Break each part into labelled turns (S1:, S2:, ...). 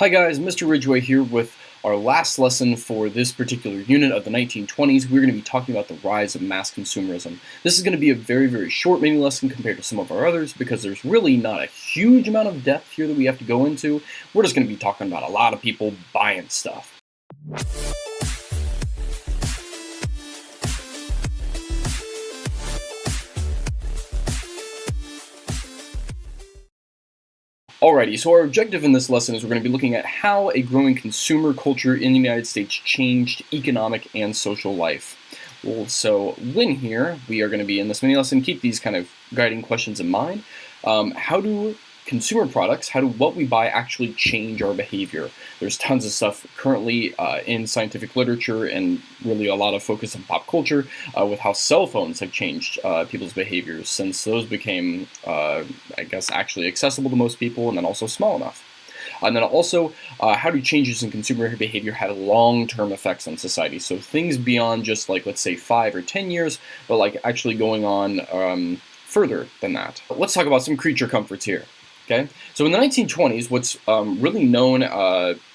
S1: Hi guys, Mr. Ridgway here with our last lesson for this particular unit of the 1920s. We're going to be talking about the rise of mass consumerism. This is going to be a very short mini lesson compared to some of our others because there's really not a huge amount of depth here that we have to go into. We're just going to be talking about a lot of people buying stuff. Alrighty, so our objective in this lesson is we're going to be looking at how a growing consumer culture in the United States changed economic and social life. Well, so when here, we are going to be in this mini lesson, keep these kind of guiding questions in mind. How do consumer products, how do what we buy actually change our behavior? There's tons of stuff currently in scientific literature and really a lot of focus on pop culture with how cell phones have changed people's behaviors since those became, I guess, actually accessible to most people and then also small enough. And then also, how do changes in consumer behavior have long-term effects on society? So things beyond just like, let's say 5 or 10 years, but like actually going on further than that. Let's talk about some creature comforts here. Okay, so in the 1920s, what's really known,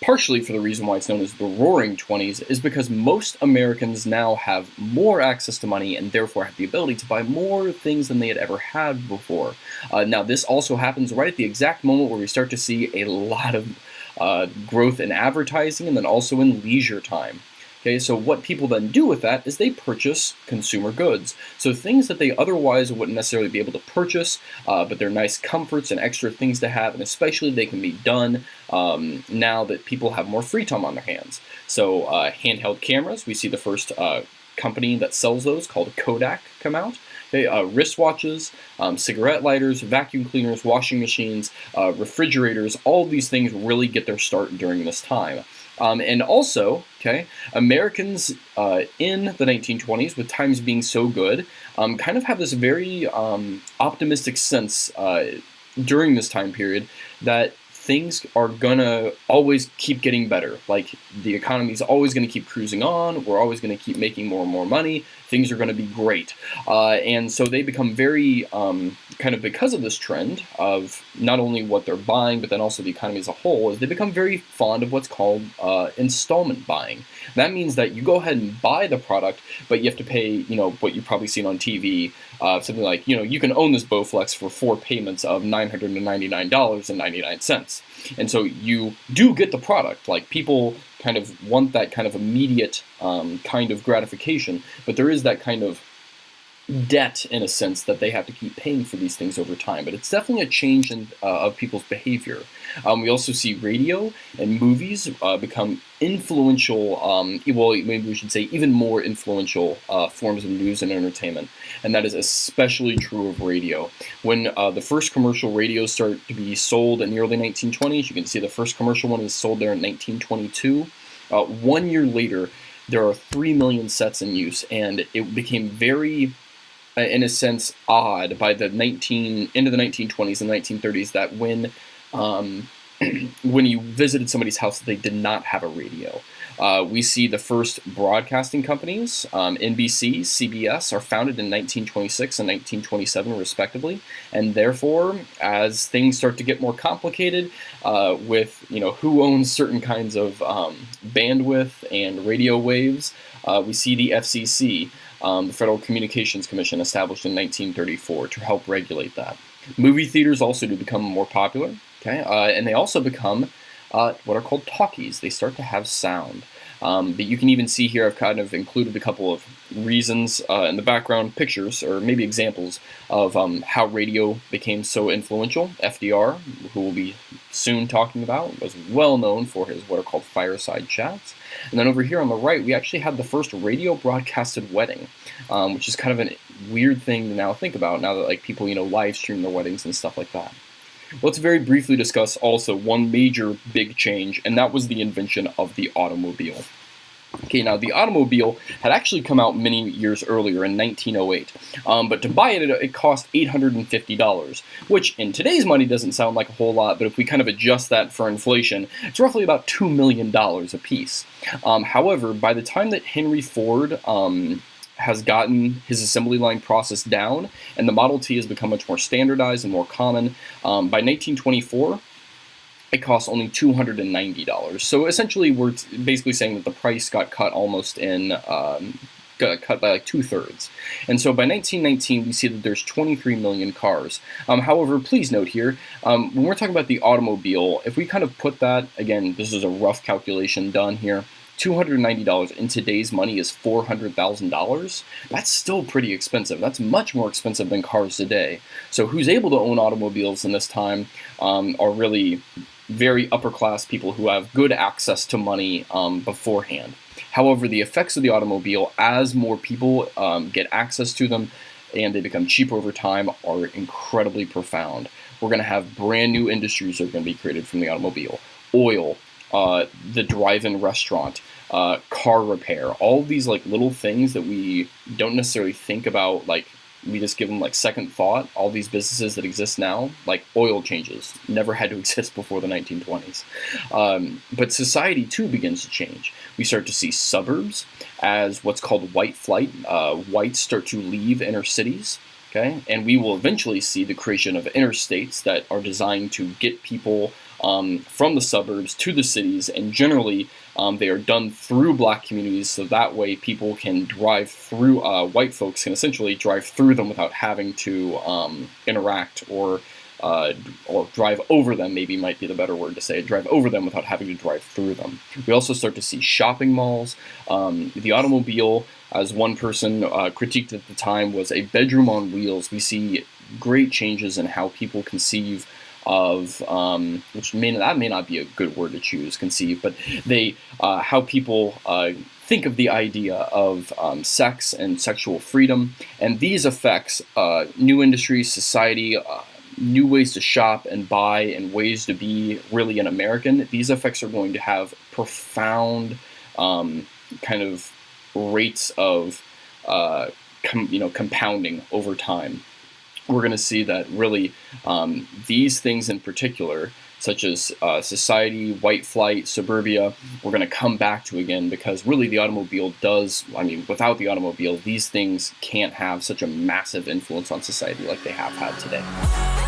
S1: partially for the reason why it's known as the Roaring Twenties, is because most Americans now have more access to money and therefore have the ability to buy more things than they had ever had before. Now, this also happens right at the exact moment where we start to see a lot of growth in advertising and then also in leisure time. Okay, so what people then do with that is they purchase consumer goods. So things that they otherwise wouldn't necessarily be able to purchase, but they're nice comforts and extra things to have, and especially they can be done now that people have more free time on their hands. So handheld cameras, we see the first company that sells those called Kodak come out. Okay, wristwatches, cigarette lighters, vacuum cleaners, washing machines, refrigerators, all these things really get their start during this time. And also, okay, Americans in the 1920s, with times being so good, kind of have this very optimistic sense during this time period that things are gonna always keep getting better. Like the economy's always gonna keep cruising on, we're always gonna keep making more and more money, things are gonna be great. And so they become very, kind of because of this trend of not only what they're buying, but then also the economy as a whole, is they become very fond of what's called installment buying. That means that you go ahead and buy the product, but you have to pay, you know, what you've probably seen on TV, something like, you know, you can own this Bowflex for 4 payments of $999.99. And so you do get the product. Like people kind of want that kind of immediate kind of gratification, but there is that kind of debt in a sense that they have to keep paying for these things over time. But it's definitely a change in, of people's behavior. We also see radio and movies become influential, well, maybe we should say even more influential forms of news and entertainment. And that is especially true of radio. When the first commercial radios start to be sold in the early 1920s, you can see the first commercial one is sold there in 1922. 1 year later, there are 3 million sets in use, and it became very, in a sense, odd by the into the 1920s and 1930s that when when you visited somebody's house, they did not have a radio. We see the first broadcasting companies, NBC, CBS, are founded in 1926 and 1927 respectively, and therefore, as things start to get more complicated with, you know, who owns certain kinds of bandwidth and radio waves, we see the FCC, the Federal Communications Commission, established in 1934 to help regulate that. Movie theaters also do become more popular. Okay, and they also become what are called talkies. They start to have sound. But you can even see here I've kind of included a couple of reasons in the background, pictures, or maybe examples of how radio became so influential. FDR, who we'll be soon talking about, was well known for his what are called fireside chats. And then over here on the right, we actually had the first radio broadcasted wedding, which is kind of a weird thing to now think about, now that like people, you know, live stream their weddings and stuff like that. Let's very briefly discuss also one major big change, and that was the invention of the automobile. Okay, now the automobile had actually come out many years earlier in 1908, but to buy it, it cost $850, which in today's money doesn't sound like a whole lot, but if we kind of adjust that for inflation, it's roughly about $2 million a piece. However, by the time that Henry Ford has gotten his assembly line process down, and the Model T has become much more standardized and more common, by 1924, it costs only $290. So essentially, we're basically saying that the price got cut almost in, got cut by like 2/3. And so by 1919, we see that there's 23 million cars. However, please note here, when we're talking about the automobile, if we kind of put that, again, this is a rough calculation done here, $290 in today's money is $400,000. That's still pretty expensive. That's much more expensive than cars today. So who's able to own automobiles in this time are really very upper class people who have good access to money beforehand. However, the effects of the automobile, as more people get access to them and they become cheaper over time, are incredibly profound. We're going to have brand new industries that are going to be created from the automobile. Oil, the drive-in restaurant, car repair, all of these like little things that we don't necessarily think about, like we just give them like second thought. All these businesses that exist now, like oil changes, never had to exist before the 1920s. But society too begins to change. We start to see suburbs as what's called white flight. Whites start to leave inner cities. Okay, and we will eventually see the creation of interstates that are designed to get people from the suburbs to the cities, and generally they are done through black communities, so that way people can drive through, white folks can essentially drive through them without having to interact or drive over them, maybe might be the better word to say, drive over them without having to drive through them. We also start to see shopping malls. The automobile, as one person critiqued at the time, was a bedroom on wheels. We see great changes in how people conceive of, that may not be a good word to choose, conceive, but how people think of the idea of sex and sexual freedom. And these effects, new industries, society, new ways to shop and buy, and ways to be really an American, these effects are going to have profound kind of rates of compounding over time. We're going to see that really these things in particular, such as society, white flight, suburbia, we're going to come back to again, because really the automobile without the automobile, these things can't have such a massive influence on society like they have had today.